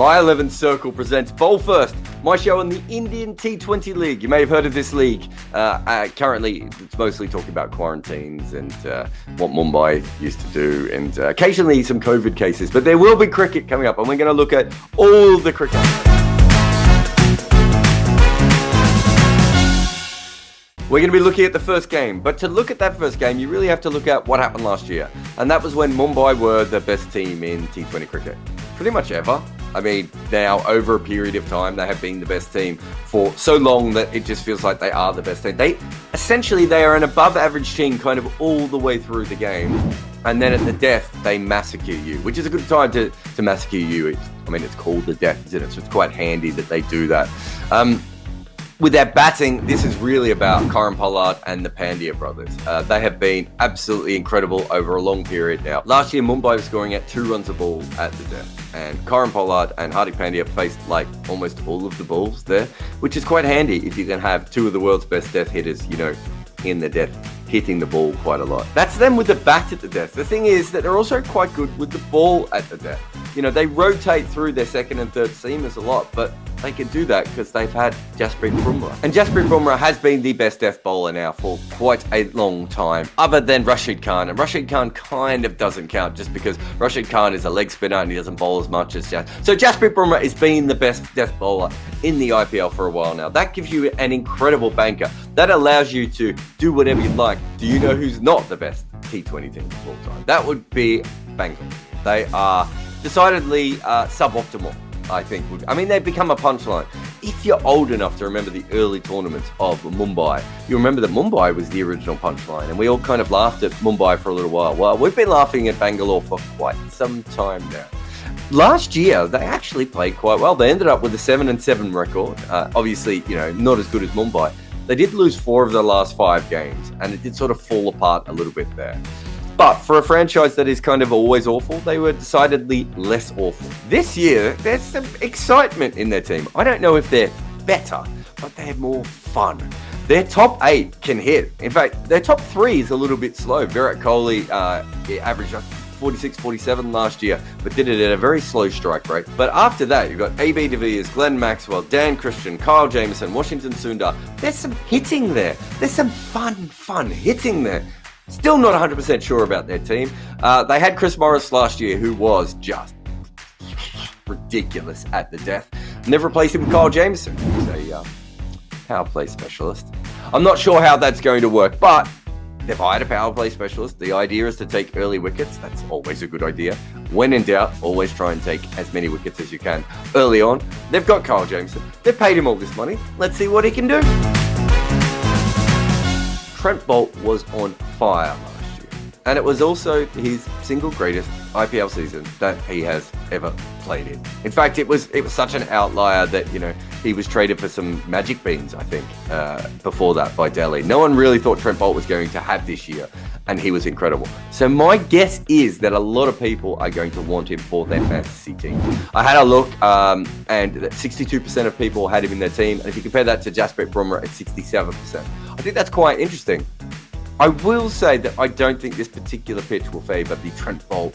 My11Circle presents Bowl First, my show on the Indian T20 League. You may have heard of this league. Currently, it's mostly talking about quarantines and what Mumbai used to do, and occasionally some COVID cases. But there will be cricket coming up, and we're going to look at all the cricket. We're going to be looking at the first game, but to look at that first game, you really have to look at what happened last year. And that was when Mumbai were the best team in T20 cricket. Pretty much ever. I mean, now over a period of time, they have been the best team for so long that it just feels like they are the best team. They are an above average team kind of all the way through the game. And then at the death, they massacre you, which is a good time to massacre you. It's called the death, isn't it? So it's quite handy that they do that. With their batting, this is really about Karan Pollard and the Pandya brothers. They have been absolutely incredible over a long period now. Last year, Mumbai was scoring at 2 runs a ball at the death, and Karan Pollard and Hardik Pandya faced like almost all of the balls there, which is quite handy if you can have two of the world's best death hitters, in the death, hitting the ball quite a lot. That's them with the bat at the death. The thing is that they're also quite good with the ball at the death. They rotate through their second and third seamers a lot, but they can do that because they've had Jasprit Bumrah. And Jasprit Bumrah has been the best death bowler now for quite a long time, other than Rashid Khan. And Rashid Khan kind of doesn't count just because Rashid Khan is a leg spinner and he doesn't bowl as much as So Jasprit Bumrah has been the best death bowler in the IPL for a while now. That gives you an incredible banker. That allows you to do whatever you'd like. Do you know who's not the best T20 team of all time? That would be Bangalore. They are decidedly suboptimal, I think. They've become a punchline. If you're old enough to remember the early tournaments of Mumbai, you remember that Mumbai was the original punchline, and we all kind of laughed at Mumbai for a little while. Well, we've been laughing at Bangalore for quite some time now. Last year, they actually played quite well. They ended up with a 7-7 record. Obviously, not as good as Mumbai. They did lose 4 of their last 5 games, and it did sort of fall apart a little bit there. But for a franchise that is kind of always awful, they were decidedly less awful. This year, there's some excitement in their team. I don't know if they're better, but they're more fun. Their top 8 can hit. In fact, their top 3 is a little bit slow. Virat Kohli averaged 46-47 last year, but did it at a very slow strike rate. But after that, you've got AB de Villiers, Glenn Maxwell, Dan Christian, Kyle Jamieson, Washington Sundar. There's some hitting there. There's some fun hitting there. Still not 100% sure about their team. They had Chris Morris last year, who was just ridiculous at the death. Never replaced him with Kyle Jamieson, who's a power play specialist. I'm not sure how that's going to work, but they've hired a power play specialist. The idea is to take early wickets. That's always a good idea. When in doubt, always try and take as many wickets as you can early on. They've got Kyle Jamieson. They've paid him all this money. Let's see what he can do. Trent Boult was on fire last year, and it was also his single greatest IPL season that he has ever played in. In fact, it was such an outlier that he was traded for some magic beans, I think, before that by Delhi. No one really thought Trent Boult was going to have this year, and he was incredible. So my guess is that a lot of people are going to want him for their fantasy team. I had a look, and 62% of people had him in their team, and if you compare that to Jasprit Bumrah at 67%, I think that's quite interesting. I will say that I don't think this particular pitch will favour the Trent Boult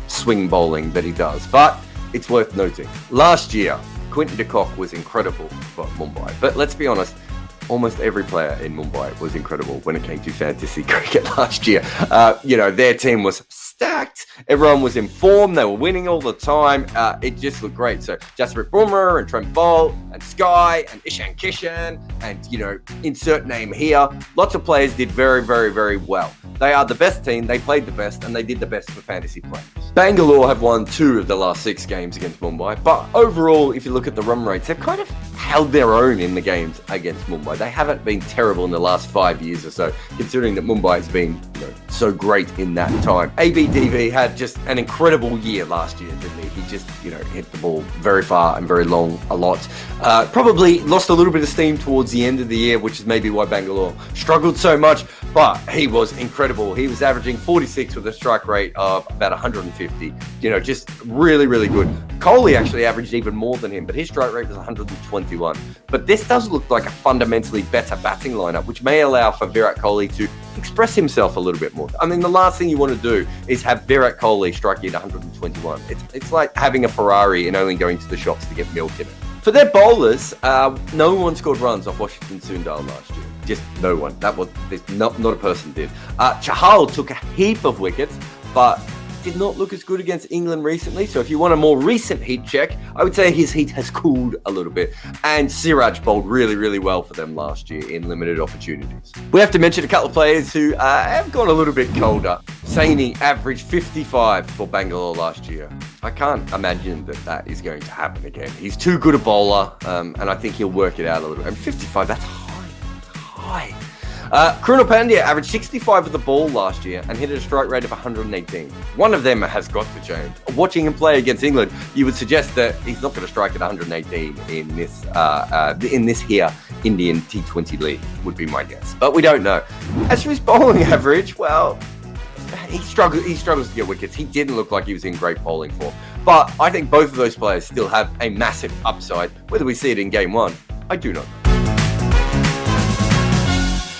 swing bowling that he does, but it's worth noting. Last year, Quinton de Kock was incredible for Mumbai, but let's be honest, almost every player in Mumbai was incredible when it came to fantasy cricket last year. Their team was stacked. Everyone was in form. They were winning all the time. It just looked great. So Jasprit Bumrah and Trent Boult and Sky and Ishan Kishan and, insert name here. Lots of players did very, very, very well. They are the best team. They played the best and they did the best for fantasy players. Bangalore have won 2 of the last 6 games against Mumbai. But overall, if you look at the run rates, they've kind of held their own in the games against Mumbai. They haven't been terrible in the last 5 years or so, considering that Mumbai has been so great in that time. ABDV had just an incredible year last year, didn't he? He just, hit the ball very far and very long a lot. Probably lost a little bit of steam towards the end of the year, which is maybe why Bangalore struggled so much, but he was incredible. He was averaging 46 with a strike rate of about 150. Just really, really good. Kohli actually averaged even more than him, but his strike rate was 121. But this does look like a fundamentally better batting lineup, which may allow for Virat Kohli to express himself a little bit more. I mean, the last thing you want to do is have Virat Kohli striking at 121. It's like having a Ferrari and only going to the shops to get milk in it. For their bowlers, no one scored runs off Washington Sundar last year. Just no one. Not a person did. Chahal took a heap of wickets, but did not look as good against England recently. So if you want a more recent heat check, I would say his heat has cooled a little bit. And Siraj bowled really, really well for them last year in limited opportunities. We have to mention a couple of players who have gone a little bit colder. Saini averaged 55 for Bangalore last year. I can't imagine that is going to happen again. He's too good a bowler, and I think he'll work it out a little bit. And 55, that's high. Krunal Pandya averaged 65 with the ball last year and hit a strike rate of 118. One of them has got to change. Watching him play against England, you would suggest that he's not going to strike at 118 in this here Indian T20 league, would be my guess. But we don't know. As for his bowling average, well, he struggles to get wickets. He didn't look like he was in great bowling form. But I think both of those players still have a massive upside. Whether we see it in game one, I do not know.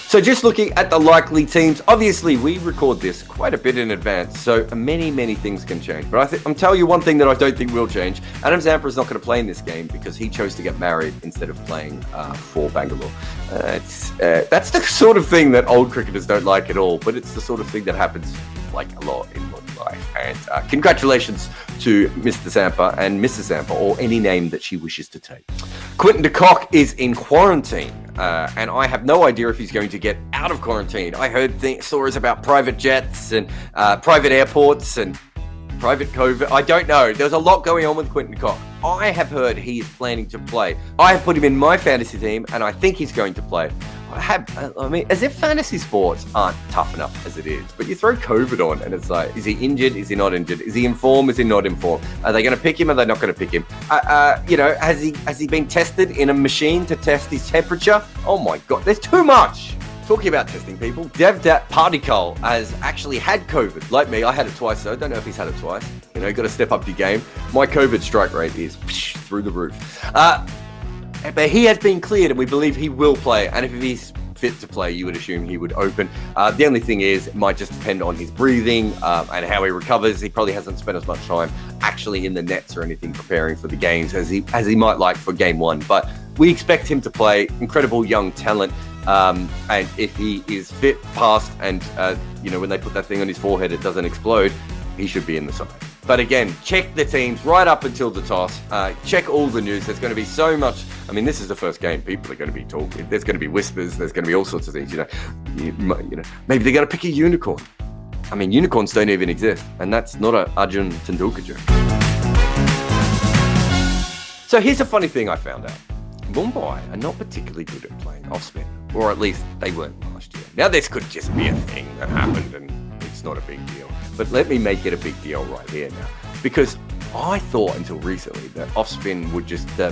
So just looking at the likely teams, obviously we record this quite a bit in advance, so many things can change. But I'm telling you one thing that I don't think will change. Adam Zampa is not going to play in this game because he chose to get married instead of playing for Bangalore. That's the sort of thing that old cricketers don't like at all, but it's the sort of thing that happens like a lot in modern life. And congratulations to Mr. Zampa and Mrs. Zampa, or any name that she wishes to take. Quinton de Kock is in quarantine. And I have no idea if he's going to get out of quarantine. I heard stories about private jets and private airports and private COVID. I don't know. There's a lot going on with Quinton de Kock. I have heard he is planning to play. I have put him in my fantasy team, and I think he's going to play. I mean, as if fantasy sports aren't tough enough as it is. But you throw COVID on, and it's like, is he injured? Is he not injured? Is he in form? Is he not in form? Are they going to pick him? Are they not going to pick him? Has he been tested in a machine to test his temperature? Oh my God, there's too much. Talking about testing people, Devdutt Padikkal has actually had COVID. Like me, I had it twice, so I don't know if he's had it twice. You know, got to step up your game. My COVID strike rate is through the roof. But he has been cleared, and we believe he will play. And if he's fit to play, you would assume he would open. The only thing is, it might just depend on his breathing and how he recovers. He probably hasn't spent as much time actually in the nets or anything preparing for the games as he might like for game one. But we expect him to play. Incredible young talent. And if he is fit, past, and when they put that thing on his forehead, it doesn't explode, he should be in the side. But again, check the teams right up until the toss. Check all the news. There's going to be so much. I mean, this is the first game. People are going to be talking. There's going to be whispers. There's going to be all sorts of things. Maybe they're going to pick a unicorn. I mean, unicorns don't even exist, and that's not a Arjun Tendulkar joke. So here's a funny thing I found out. Mumbai are not particularly good at playing off spin, or at least they weren't last year. Now this could just be a thing that happened, and it's not a big deal. But let me make it a big deal right here now, because I thought until recently that off spin would just the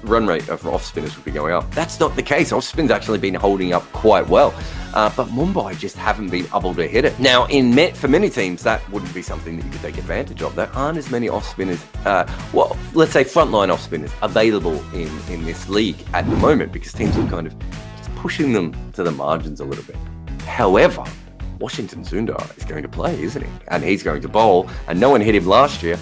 run rate of off spinners would be going up. That's not the case. Off spin's actually been holding up quite well, but Mumbai just haven't been able to hit it. Now, for many teams, that wouldn't be something that you could take advantage of. There aren't as many off spinners, let's say frontline off spinners available in this league at the moment, because teams are kind of just pushing them to the margins a little bit. However, Washington Sundar is going to play, isn't he? And he's going to bowl, and no one hit him last year.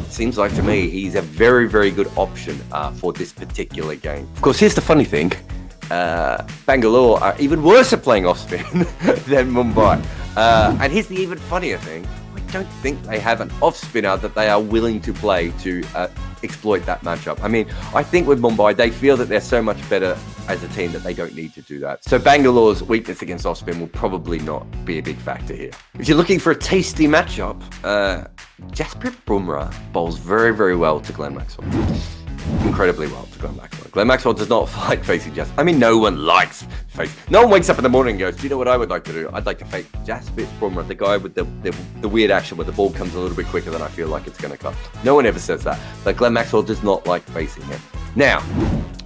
Seems like to me he's a very, very good option for this particular game. Of course, here's the funny thing. Bangalore are even worse at playing off spin than Mumbai. And here's the even funnier thing. I don't think they have an off spinner that they are willing to play to exploit that matchup. I mean, I think with Mumbai, they feel that they're so much better as a team that they don't need to do that. So Bangalore's weakness against off spin will probably not be a big factor here. If you're looking for a tasty matchup, Jasprit Bumrah bowls very, very well to Glenn Maxwell. Incredibly well to Glenn Maxwell. Glenn Maxwell does not like facing Jasprit. I mean, no one likes no one wakes up in the morning and goes, do you know what I would like to do? I'd like to face Jasprit Bumrah, the guy with the weird action where the ball comes a little bit quicker than I feel like it's going to come. No one ever says that. But Glenn Maxwell does not like facing him. Now,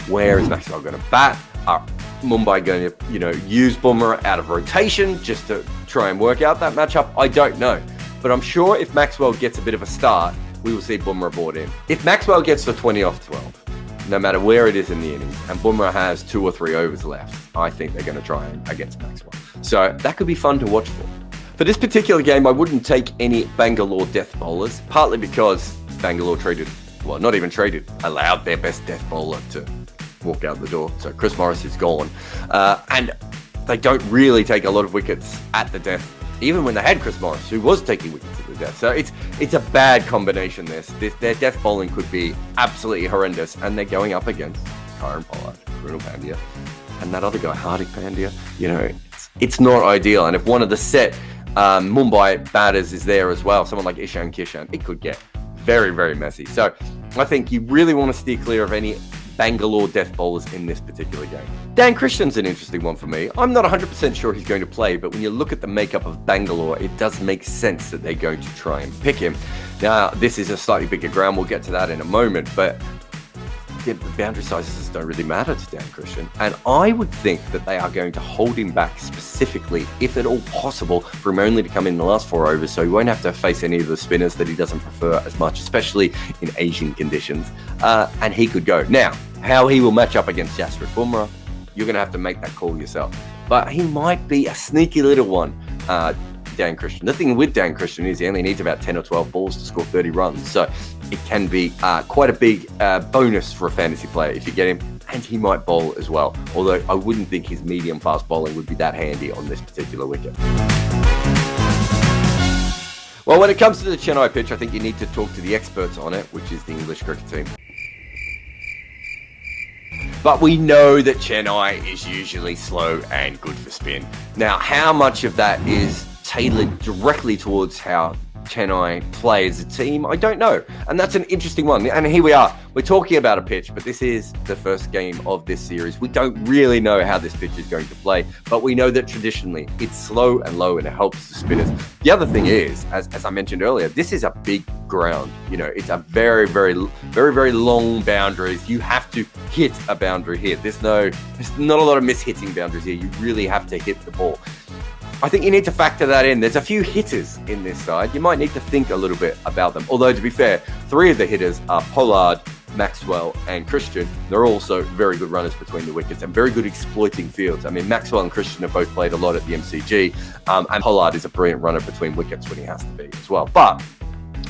where is Maxwell going to bat? Are Mumbai going to, use Bumrah out of rotation just to try and work out that matchup? I don't know. But I'm sure if Maxwell gets a bit of a start, we will see Bumrah brought in. If Maxwell gets to 20 off 12, no matter where it is in the innings, and Bumrah has 2 or 3 overs left, I think they're going to try against Maxwell. So that could be fun to watch for. For this particular game, I wouldn't take any Bangalore death bowlers, partly because Bangalore not even traded, allowed their best death bowler to walk out the door. So Chris Morris is gone. And they don't really take a lot of wickets at the death, even when they had Chris Morris, who was taking wickets at the death. So it's a bad combination, their death bowling could be absolutely horrendous, and they're going up against Kieron Pollard, Krunal Pandya, and that other guy, Hardik Pandya. It's not ideal. And if one of the set Mumbai batters is there as well, someone like Ishan Kishan, it could get very, very messy. So I think you really want to steer clear of any Bangalore death bowlers in this particular game. Dan Christian's an interesting one for me. I'm not 100% sure he's going to play, but when you look at the makeup of Bangalore, it does make sense that they're going to try and pick him. Now, this is a slightly bigger ground. We'll get to that in a moment, but the boundary sizes don't really matter to Dan Christian. And I would think that they are going to hold him back specifically, if at all possible, for him only to come in the last 4 overs, so he won't have to face any of the spinners that he doesn't prefer as much, especially in Asian conditions. And he could go. Now, how he will match up against Jasprit Bumrah, you're going to have to make that call yourself. But he might be a sneaky little one, Dan Christian. The thing with Dan Christian is he only needs about 10 or 12 balls to score 30 runs. So it can be quite a big bonus for a fantasy player if you get him. And he might bowl as well. Although I wouldn't think his medium-fast bowling would be that handy on this particular wicket. Well, when it comes to the Chennai pitch, I think you need to talk to the experts on it, which is the English cricket team. But we know that Chennai is usually slow and good for spin. Now, how much of that is tailored directly towards how Chennai play as a team, I don't know. And that's an interesting one. And here we are. We're talking about a pitch, but this is the first game of this series. We don't really know how this pitch is going to play, but we know that traditionally it's slow and low and it helps the spinners. The other thing is, as I mentioned earlier, this is a big ground. It's a very, very, very, very long boundaries. You have to hit a boundary here. There's not a lot of mishitting boundaries here. You really have to hit the ball. I think you need to factor that in. There's a few hitters in this side. You might need to think a little bit about them. Although, to be fair, 3 of the hitters are Pollard, Maxwell, and Christian. They're also very good runners between the wickets and very good exploiting fields. I mean, Maxwell and Christian have both played a lot at the MCG, and Pollard is a brilliant runner between wickets when he has to be as well. But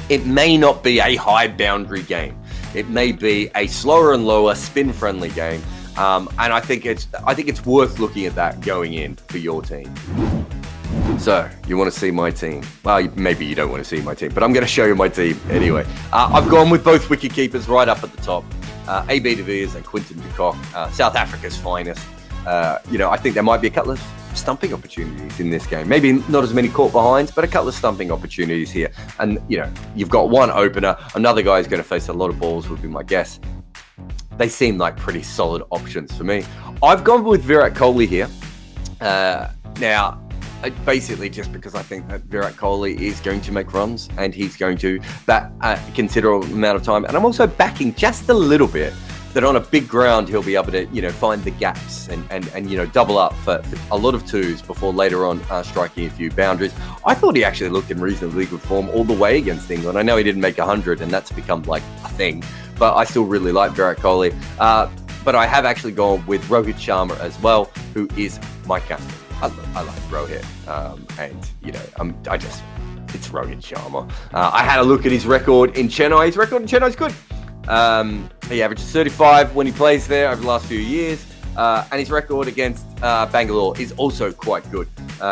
it may not be a high boundary game. It may be a slower and lower spin-friendly game. And I think it's worth looking at that going in for your team. So, you want to see my team? Well, maybe you don't want to see my team, but I'm going to show you my team anyway. I've gone with both wicket keepers right up at the top. AB de Villiers and Quinton de Kock, South Africa's finest. I think there might be a couple of stumping opportunities in this game. Maybe not as many caught behinds, but a couple of stumping opportunities here. And, you've got one opener. Another guy who's going to face a lot of balls would be my guess. They seem like pretty solid options for me. I've gone with Virat Kohli here. Now, basically just because I think that Virat Kohli is going to make runs and he's going to bat a considerable amount of time. And I'm also backing just a little bit that on a big ground he'll be able to, find the gaps and double up for a lot of twos before later on striking a few boundaries. I thought he actually looked in reasonably good form all the way against England. I know he didn't make 100 and that's become like a thing, but I still really like Virat Kohli. But I have actually gone with Rohit Sharma as well, who is my captain. I like Rohit, it's Rohit Sharma. I had a look at his record in Chennai. His record in Chennai is good. He averages 35 when he plays there over the last few years. And his record against Bangalore is also quite good.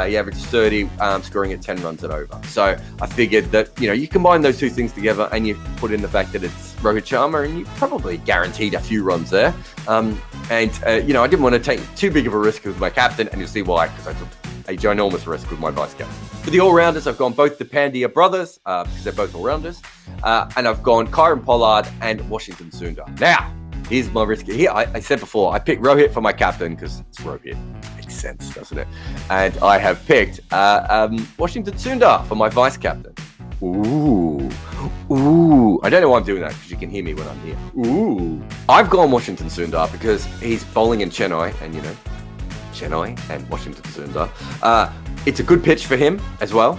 He averages 30, scoring at 10 runs and over. So I figured that, you combine those two things together and you put in the fact that it's Rohit Sharma and you probably guaranteed a few runs there. I didn't want to take too big of a risk with my captain, and you'll see why, because I took a ginormous risk with my vice captain. For the all-rounders, I've gone both the Pandya brothers, because they're both all-rounders, and I've gone Kieron Pollard and Washington Sundar. Now, here's my risk. Here, I said before, I picked Rohit for my captain because it's Rohit. Makes sense, doesn't it? And I have picked Washington Sundar for my vice captain. Ooh. I don't know why I'm doing that because you can hear me when I'm here. Ooh. I've gone Washington Sundar because he's bowling in Chennai, and Chennai and Washington Sundar. It's a good pitch for him as well.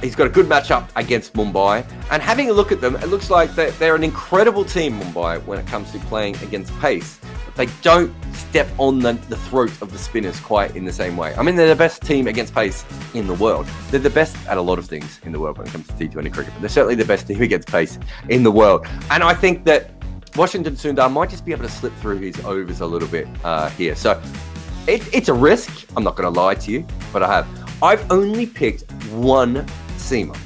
He's got a good matchup against Mumbai, and having a look at them, it looks like they're an incredible team, Mumbai, when it comes to playing against pace. The they don't step on the throat of the spinners quite in the same way. I mean, they're the best team against pace in the world. They're the best at a lot of things in the world when it comes to T20 cricket, but they're certainly the best team against pace in the world. And I think that Washington Sundar might just be able to slip through his overs a little bit here. So it's a risk, I'm not going to lie to you, but I've only picked one seamer.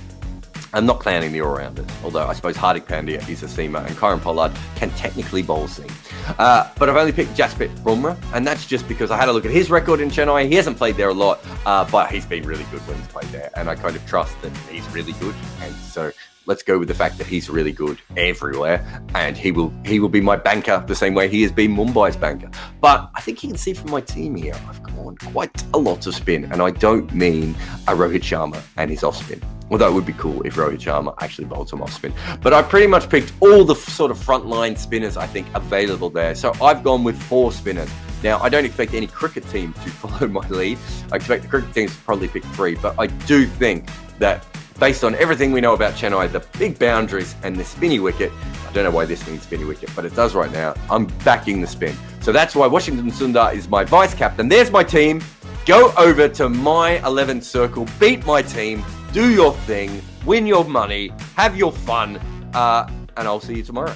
I'm not counting the all-rounders, although I suppose Hardik Pandya is a seamer and Kieron Pollard can technically bowl seam. But I've only picked Jasprit Bumrah, and that's just because I had a look at his record in Chennai. He hasn't played there a lot, but he's been really good when he's played there, and I kind of trust that he's really good. And so let's go with the fact that he's really good everywhere, and he will be my banker the same way he has been Mumbai's banker. But I think you can see from my team here, I've gone quite a lot of spin, and I don't mean a Rohit Sharma and his off spin. Although it would be cool if Rohit Sharma actually bowled some off spin. But I pretty much picked all the sort of frontline spinners I think available there. So I've gone with 4 spinners. Now, I don't expect any cricket team to follow my lead. I expect the cricket teams to probably pick 3. But I do think that based on everything we know about Chennai, the big boundaries and the spinny wicket, I don't know why this means spinny wicket, but it does right now. I'm backing the spin. So that's why Washington Sundar is my vice captain. There's my team. Go over to My11Circle, beat my team, do your thing, win your money, have your fun, and I'll see you tomorrow.